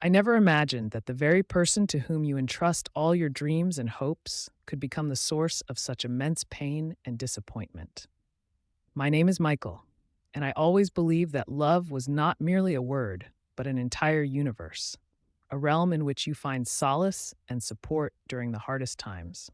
I never imagined that the very person to whom you entrust all your dreams and hopes could become the source of such immense pain and disappointment. My name is Michael, and I always believed that love was not merely a word, but an entire universe, a realm in which you find solace and support during the hardest times.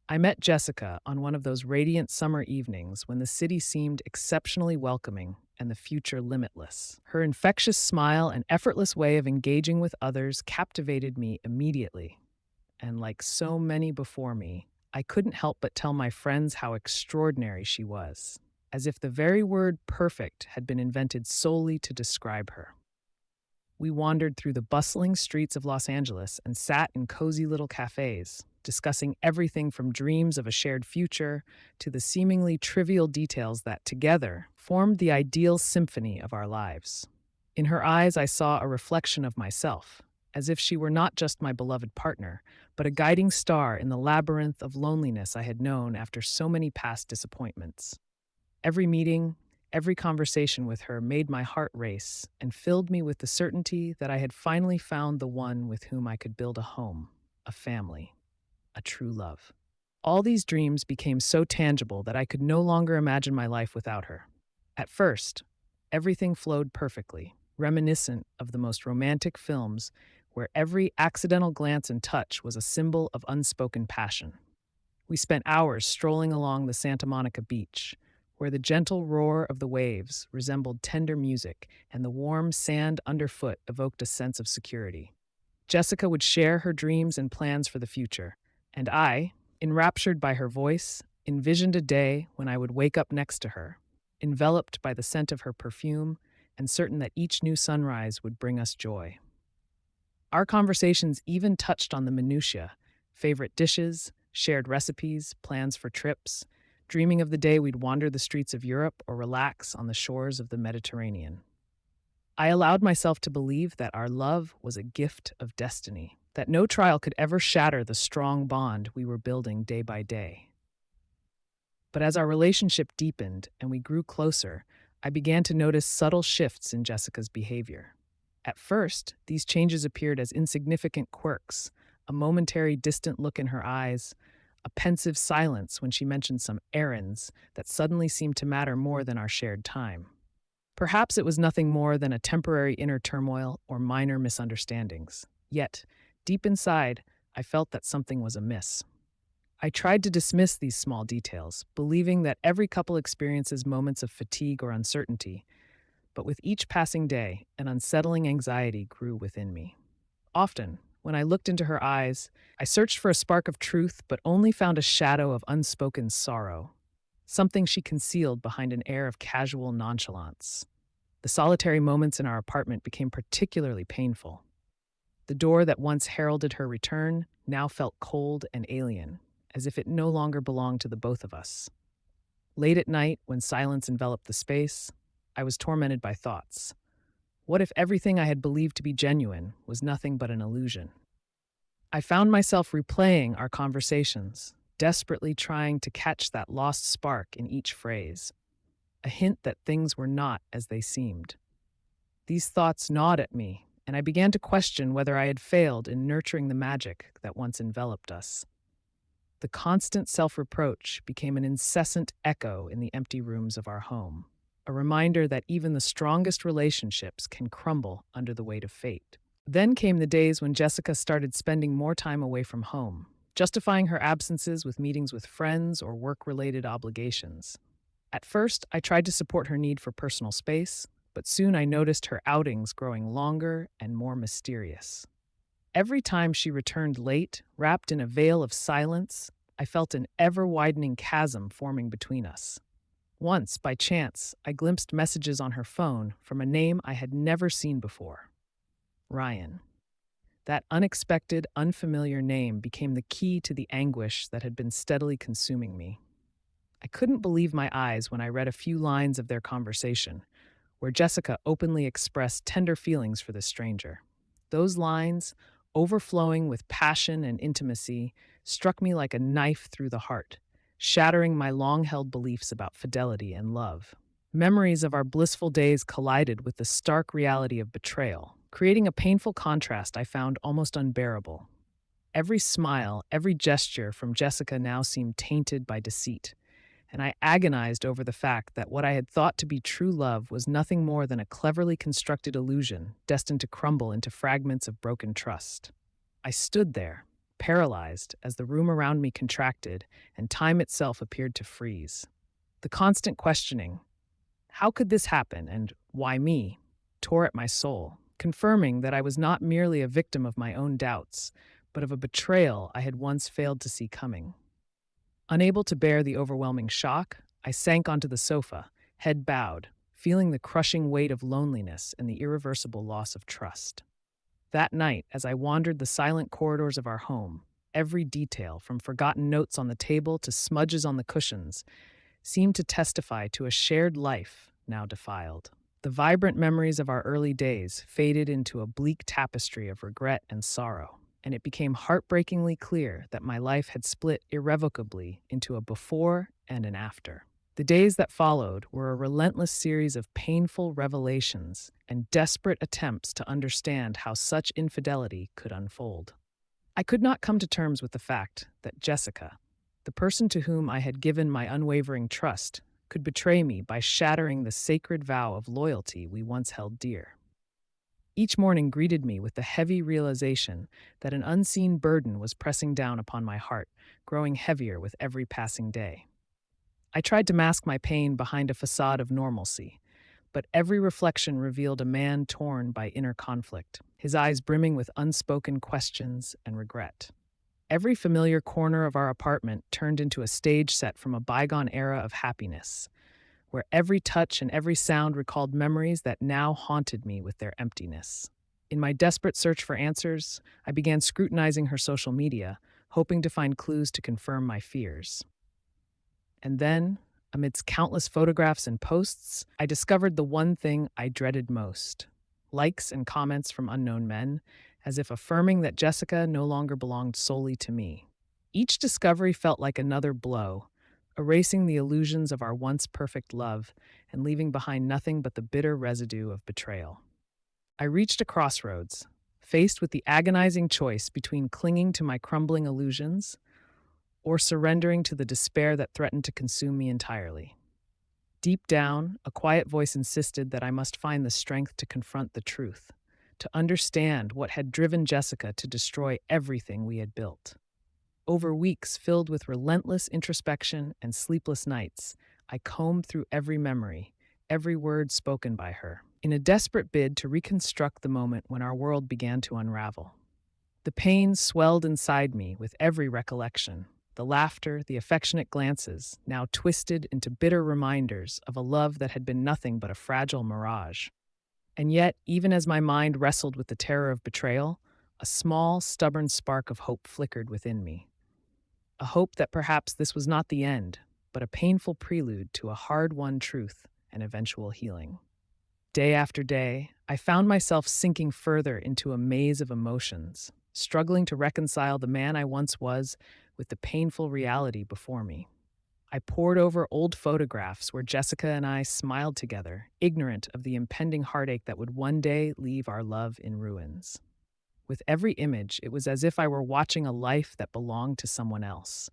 I met Jessica on one of those radiant summer evenings when the city seemed exceptionally welcoming and the future limitless. Her infectious smile and effortless way of engaging with others captivated me immediately. And like so many before me, I couldn't help but tell my friends how extraordinary she was, as if the very word perfect had been invented solely to describe her. We wandered through the bustling streets of Los Angeles and sat in cozy little cafes, discussing everything from dreams of a shared future to the seemingly trivial details that together formed the ideal symphony of our lives. In her eyes, I saw a reflection of myself, as if she were not just my beloved partner, but a guiding star in the labyrinth of loneliness I had known after so many past disappointments. Every meeting, every conversation with her made my heart race and filled me with the certainty that I had finally found the one with whom I could build a home, a family, a true love. All these dreams became so tangible that I could no longer imagine my life without her. At first, everything flowed perfectly, reminiscent of the most romantic films where every accidental glance and touch was a symbol of unspoken passion. We spent hours strolling along the Santa Monica beach, where the gentle roar of the waves resembled tender music and the warm sand underfoot evoked a sense of security. Jessica would share her dreams and plans for the future, and I, enraptured by her voice, envisioned a day when I would wake up next to her, enveloped by the scent of her perfume and certain that each new sunrise would bring us joy. Our conversations even touched on the minutiae, favorite dishes, shared recipes, plans for trips, dreaming of the day we'd wander the streets of Europe or relax on the shores of the Mediterranean. I allowed myself to believe that our love was a gift of destiny, that no trial could ever shatter the strong bond we were building day by day. But as our relationship deepened and we grew closer, I began to notice subtle shifts in Jessica's behavior. At first, these changes appeared as insignificant quirks, a momentary distant look in her eyes, a pensive silence when she mentioned some errands that suddenly seemed to matter more than our shared time. Perhaps it was nothing more than a temporary inner turmoil or minor misunderstandings. Yet, deep inside, I felt that something was amiss. I tried to dismiss these small details, believing that every couple experiences moments of fatigue or uncertainty, but with each passing day, an unsettling anxiety grew within me. Often, when I looked into her eyes, I searched for a spark of truth but only found a shadow of unspoken sorrow, something she concealed behind an air of casual nonchalance. The solitary moments in our apartment became particularly painful. The door that once heralded her return now felt cold and alien, as if it no longer belonged to the both of us. Late at night, when silence enveloped the space, I was tormented by thoughts. What if everything I had believed to be genuine was nothing but an illusion? I found myself replaying our conversations, desperately trying to catch that lost spark in each phrase, a hint that things were not as they seemed. These thoughts gnawed at me, and I began to question whether I had failed in nurturing the magic that once enveloped us. The constant self-reproach became an incessant echo in the empty rooms of our home, a reminder that even the strongest relationships can crumble under the weight of fate. Then came the days when Jessica started spending more time away from home, justifying her absences with meetings with friends or work-related obligations. At first, I tried to support her need for personal space, but soon I noticed her outings growing longer and more mysterious. Every time she returned late, wrapped in a veil of silence, I felt an ever-widening chasm forming between us. Once, by chance, I glimpsed messages on her phone from a name I had never seen before. Ryan. That unexpected, unfamiliar name became the key to the anguish that had been steadily consuming me. I couldn't believe my eyes when I read a few lines of their conversation, where Jessica openly expressed tender feelings for this stranger. Those lines, overflowing with passion and intimacy, struck me like a knife through the heart, shattering my long-held beliefs about fidelity and love. Memories of our blissful days collided with the stark reality of betrayal, creating a painful contrast I found almost unbearable. Every smile, every gesture from Jessica now seemed tainted by deceit, and I agonized over the fact that what I had thought to be true love was nothing more than a cleverly constructed illusion destined to crumble into fragments of broken trust. I stood there, paralyzed, as the room around me contracted and time itself appeared to freeze. The constant questioning, how could this happen and why me, tore at my soul, confirming that I was not merely a victim of my own doubts, but of a betrayal I had once failed to see coming. Unable to bear the overwhelming shock, I sank onto the sofa, head bowed, feeling the crushing weight of loneliness and the irreversible loss of trust. That night, as I wandered the silent corridors of our home, every detail, from forgotten notes on the table to smudges on the cushions, seemed to testify to a shared life now defiled. The vibrant memories of our early days faded into a bleak tapestry of regret and sorrow, and it became heartbreakingly clear that my life had split irrevocably into a before and an after. The days that followed were a relentless series of painful revelations and desperate attempts to understand how such infidelity could unfold. I could not come to terms with the fact that Jessica, the person to whom I had given my unwavering trust, could betray me by shattering the sacred vow of loyalty we once held dear. Each morning greeted me with the heavy realization that an unseen burden was pressing down upon my heart, growing heavier with every passing day. I tried to mask my pain behind a facade of normalcy, but every reflection revealed a man torn by inner conflict, his eyes brimming with unspoken questions and regret. Every familiar corner of our apartment turned into a stage set from a bygone era of happiness, where every touch and every sound recalled memories that now haunted me with their emptiness. In my desperate search for answers, I began scrutinizing her social media, hoping to find clues to confirm my fears. And then, amidst countless photographs and posts, I discovered the one thing I dreaded most: likes and comments from unknown men, as if affirming that Jessica no longer belonged solely to me. Each discovery felt like another blow, erasing the illusions of our once perfect love and leaving behind nothing but the bitter residue of betrayal. I reached a crossroads, faced with the agonizing choice between clinging to my crumbling illusions or surrendering to the despair that threatened to consume me entirely. Deep down, a quiet voice insisted that I must find the strength to confront the truth, to understand what had driven Jessica to destroy everything we had built. Over weeks filled with relentless introspection and sleepless nights, I combed through every memory, every word spoken by her, in a desperate bid to reconstruct the moment when our world began to unravel. The pain swelled inside me with every recollection, the laughter, the affectionate glances, now twisted into bitter reminders of a love that had been nothing but a fragile mirage. And yet, even as my mind wrestled with the terror of betrayal, a small, stubborn spark of hope flickered within me. A hope that perhaps this was not the end, but a painful prelude to a hard-won truth and eventual healing. Day after day, I found myself sinking further into a maze of emotions, struggling to reconcile the man I once was with the painful reality before me. I pored over old photographs where Jessica and I smiled together, ignorant of the impending heartache that would one day leave our love in ruins. With every image, it was as if I were watching a life that belonged to someone else,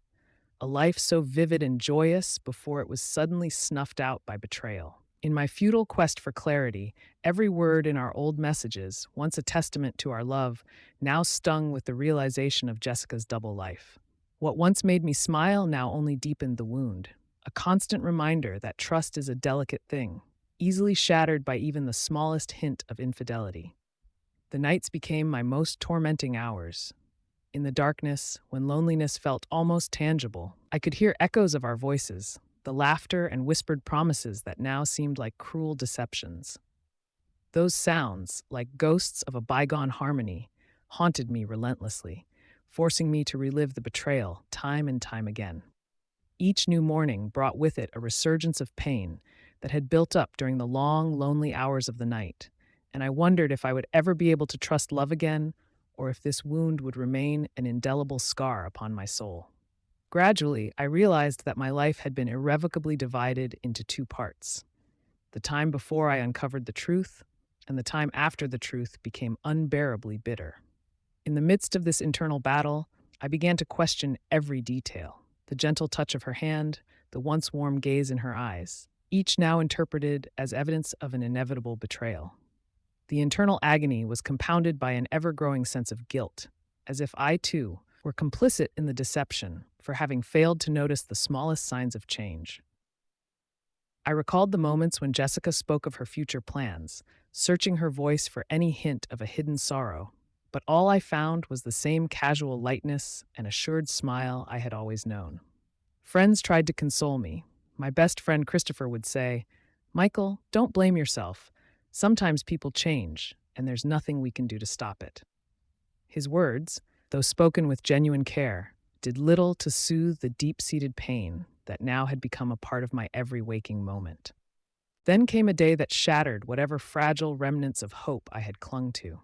a life so vivid and joyous before it was suddenly snuffed out by betrayal. In my futile quest for clarity, every word in our old messages, once a testament to our love, now stung with the realization of Jessica's double life. What once made me smile now only deepened the wound, a constant reminder that trust is a delicate thing, easily shattered by even the smallest hint of infidelity. The nights became my most tormenting hours. In the darkness, when loneliness felt almost tangible, I could hear echoes of our voices, the laughter and whispered promises that now seemed like cruel deceptions. Those sounds, like ghosts of a bygone harmony, haunted me relentlessly, forcing me to relive the betrayal time and time again. Each new morning brought with it a resurgence of pain that had built up during the long, lonely hours of the night, and I wondered if I would ever be able to trust love again, or if this wound would remain an indelible scar upon my soul. Gradually, I realized that my life had been irrevocably divided into two parts: the time before I uncovered the truth, and the time after the truth became unbearably bitter. In the midst of this internal battle, I began to question every detail: the gentle touch of her hand, the once warm gaze in her eyes, each now interpreted as evidence of an inevitable betrayal. The internal agony was compounded by an ever growing sense of guilt, as if I, too, were complicit in the deception for having failed to notice the smallest signs of change. I recalled the moments when Jessica spoke of her future plans, searching her voice for any hint of a hidden sorrow, but all I found was the same casual lightness and assured smile I had always known. Friends tried to console me. My best friend Christopher would say, "Michael, don't blame yourself. Sometimes people change, and there's nothing we can do to stop it." His words, though spoken with genuine care, did little to soothe the deep-seated pain that now had become a part of my every waking moment. Then came a day that shattered whatever fragile remnants of hope I had clung to.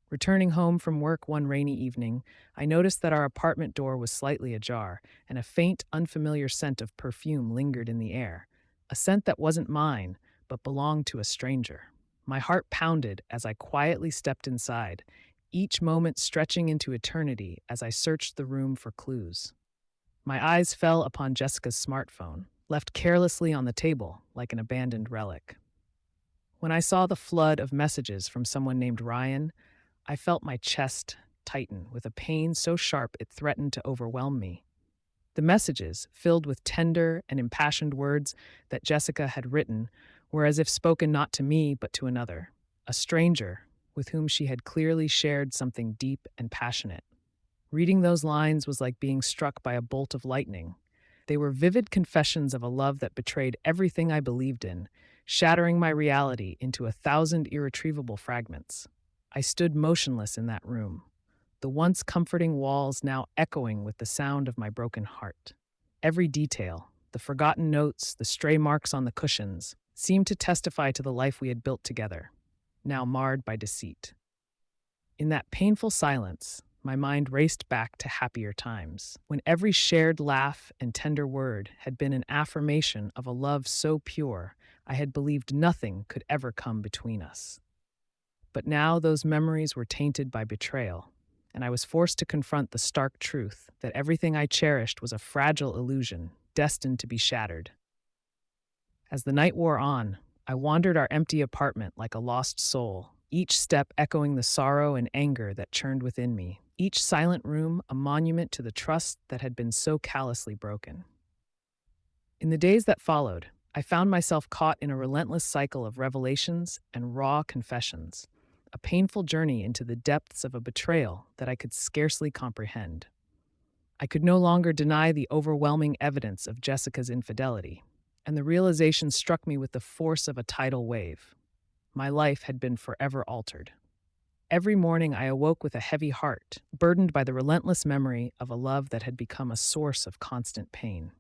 Returning home from work one rainy evening, I noticed that our apartment door was slightly ajar, and a faint, unfamiliar scent of perfume lingered in the air, a scent that wasn't mine, but belonged to a stranger. My heart pounded as I quietly stepped inside, each moment stretching into eternity as I searched the room for clues. My eyes fell upon Jessica's smartphone, left carelessly on the table like an abandoned relic. When I saw the flood of messages from someone named Ryan, I felt my chest tighten with a pain so sharp it threatened to overwhelm me. The messages, filled with tender and impassioned words that Jessica had written, were as if spoken not to me but to another, a stranger with whom she had clearly shared something deep and passionate. Reading those lines was like being struck by a bolt of lightning. They were vivid confessions of a love that betrayed everything I believed in, shattering my reality into 1,000 irretrievable fragments. I stood motionless in that room, the once comforting walls now echoing with the sound of my broken heart. Every detail, the forgotten notes, the stray marks on the cushions, seemed to testify to the life we had built together, now marred by deceit. In that painful silence, my mind raced back to happier times, when every shared laugh and tender word had been an affirmation of a love so pure I had believed nothing could ever come between us. But now those memories were tainted by betrayal, and I was forced to confront the stark truth that everything I cherished was a fragile illusion, destined to be shattered. As the night wore on, I wandered our empty apartment like a lost soul, each step echoing the sorrow and anger that churned within me, each silent room a monument to the trust that had been so callously broken. In the days that followed, I found myself caught in a relentless cycle of revelations and raw confessions, a painful journey into the depths of a betrayal that I could scarcely comprehend. I could no longer deny the overwhelming evidence of Jessica's infidelity, and the realization struck me with the force of a tidal wave. My life had been forever altered. Every morning I awoke with a heavy heart, burdened by the relentless memory of a love that had become a source of constant pain.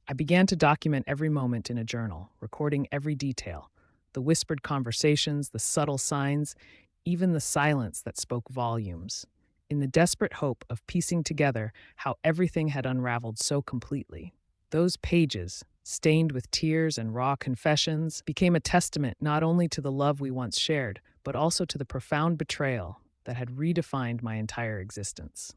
I began to document every moment in a journal, recording every detail: the whispered conversations, the subtle signs, even the silence that spoke volumes, in the desperate hope of piecing together how everything had unraveled so completely. Those pages, stained with tears and raw confessions, became a testament not only to the love we once shared, but also to the profound betrayal that had redefined my entire existence.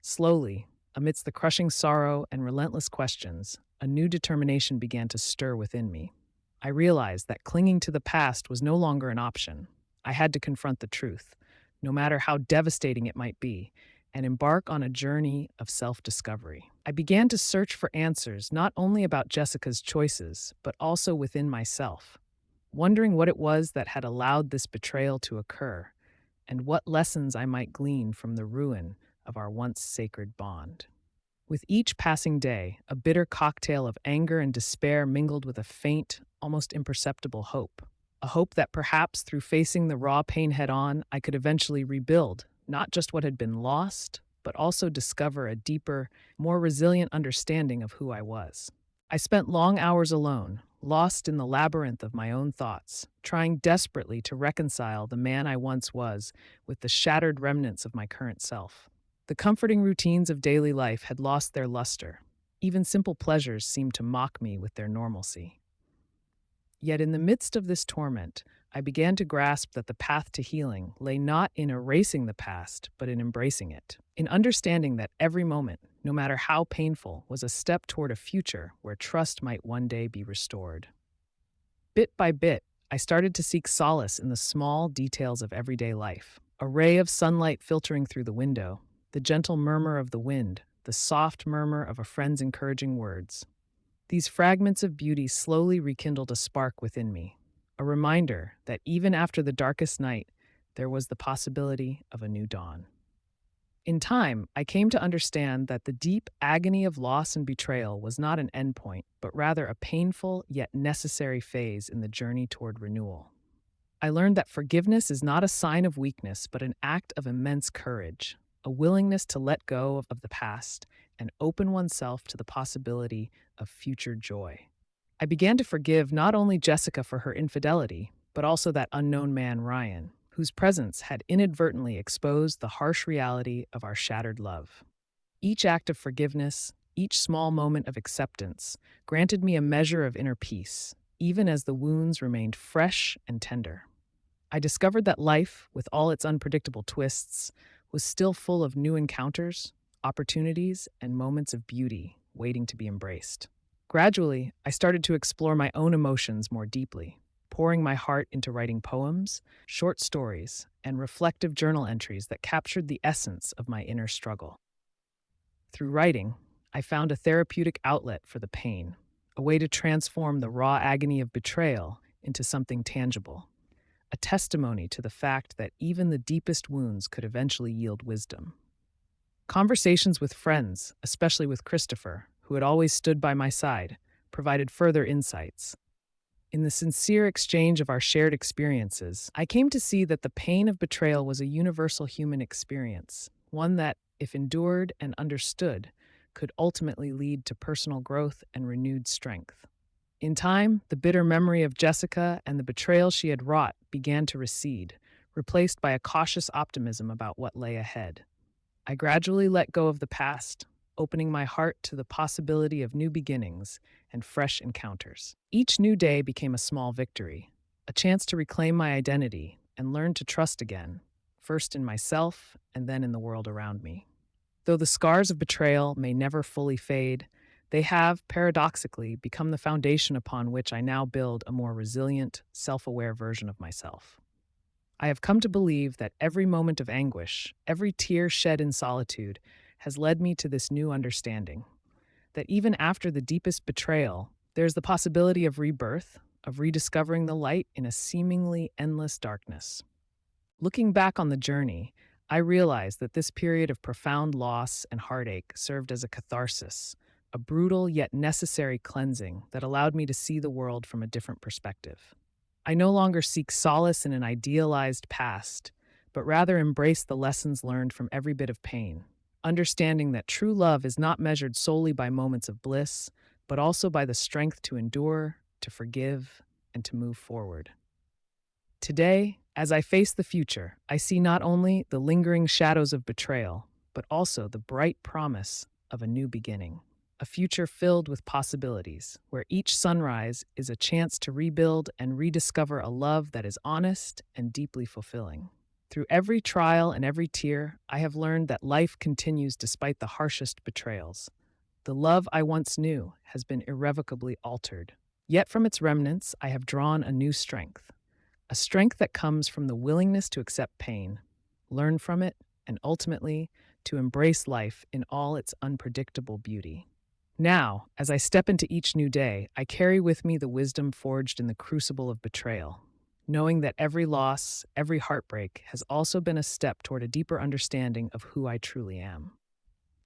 Slowly, amidst the crushing sorrow and relentless questions, a new determination began to stir within me. I realized that clinging to the past was no longer an option. I had to confront the truth, no matter how devastating it might be, and embark on a journey of self-discovery. I began to search for answers not only about Jessica's choices, but also within myself, wondering what it was that had allowed this betrayal to occur, and what lessons I might glean from the ruin of our once sacred bond. With each passing day, a bitter cocktail of anger and despair mingled with a faint, almost imperceptible hope. A hope that perhaps through facing the raw pain head on, I could eventually rebuild not just what had been lost, but also discover a deeper, more resilient understanding of who I was. I spent long hours alone, lost in the labyrinth of my own thoughts, trying desperately to reconcile the man I once was with the shattered remnants of my current self. The comforting routines of daily life had lost their luster. Even simple pleasures seemed to mock me with their normalcy. Yet in the midst of this torment, I began to grasp that the path to healing lay not in erasing the past, but in embracing it, in understanding that every moment, no matter how painful, was a step toward a future where trust might one day be restored. Bit by bit, I started to seek solace in the small details of everyday life. A ray of sunlight filtering through the window, the gentle murmur of the wind, the soft murmur of a friend's encouraging words. These fragments of beauty slowly rekindled a spark within me, a reminder that even after the darkest night, there was the possibility of a new dawn. In time, I came to understand that the deep agony of loss and betrayal was not an endpoint, but rather a painful yet necessary phase in the journey toward renewal. I learned that forgiveness is not a sign of weakness, but an act of immense courage, a willingness to let go of the past and open oneself to the possibility of future joy. I began to forgive not only Jessica for her infidelity, but also that unknown man, Ryan, whose presence had inadvertently exposed the harsh reality of our shattered love. Each act of forgiveness, each small moment of acceptance, granted me a measure of inner peace, even as the wounds remained fresh and tender. I discovered that life, with all its unpredictable twists, was still full of new encounters, opportunities, and moments of beauty waiting to be embraced. Gradually, I started to explore my own emotions more deeply, pouring my heart into writing poems, short stories, and reflective journal entries that captured the essence of my inner struggle. Through writing, I found a therapeutic outlet for the pain, a way to transform the raw agony of betrayal into something tangible, a testimony to the fact that even the deepest wounds could eventually yield wisdom. Conversations with friends, especially with Christopher, who had always stood by my side, provided further insights. In the sincere exchange of our shared experiences, I came to see that the pain of betrayal was a universal human experience, one that, if endured and understood, could ultimately lead to personal growth and renewed strength. In time, the bitter memory of Jessica and the betrayal she had wrought began to recede, replaced by a cautious optimism about what lay ahead. I gradually let go of the past, opening my heart to the possibility of new beginnings and fresh encounters. Each new day became a small victory, a chance to reclaim my identity and learn to trust again, first in myself and then in the world around me. Though the scars of betrayal may never fully fade, they have, paradoxically, become the foundation upon which I now build a more resilient, self-aware version of myself. I have come to believe that every moment of anguish, every tear shed in solitude, has led me to this new understanding, that even after the deepest betrayal, there is the possibility of rebirth, of rediscovering the light in a seemingly endless darkness. Looking back on the journey, I realized that this period of profound loss and heartache served as a catharsis, a brutal yet necessary cleansing that allowed me to see the world from a different perspective. I no longer seek solace in an idealized past, but rather embrace the lessons learned from every bit of pain, understanding that true love is not measured solely by moments of bliss, but also by the strength to endure, to forgive, and to move forward. Today, as I face the future, I see not only the lingering shadows of betrayal, but also the bright promise of a new beginning, a future filled with possibilities, where each sunrise is a chance to rebuild and rediscover a love that is honest and deeply fulfilling. Through every trial and every tear, I have learned that life continues despite the harshest betrayals. The love I once knew has been irrevocably altered. Yet from its remnants, I have drawn a new strength, a strength that comes from the willingness to accept pain, learn from it, and ultimately, to embrace life in all its unpredictable beauty. Now, as I step into each new day, I carry with me the wisdom forged in the crucible of betrayal, knowing that every loss, every heartbreak has also been a step toward a deeper understanding of who I truly am.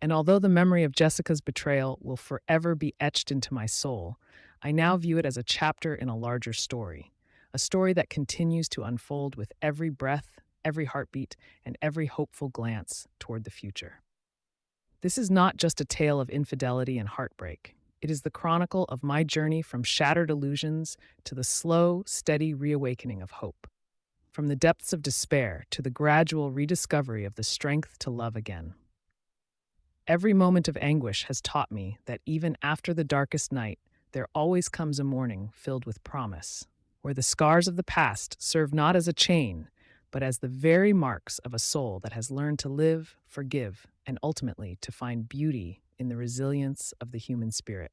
And although the memory of Jessica's betrayal will forever be etched into my soul, I now view it as a chapter in a larger story, a story that continues to unfold with every breath, every heartbeat, and every hopeful glance toward the future. This is not just a tale of infidelity and heartbreak. It is the chronicle of my journey from shattered illusions to the slow, steady reawakening of hope, from the depths of despair to the gradual rediscovery of the strength to love again. Every moment of anguish has taught me that even after the darkest night, there always comes a morning filled with promise, where the scars of the past serve not as a chain, but as the very marks of a soul that has learned to live, forgive, and ultimately to find beauty in the resilience of the human spirit.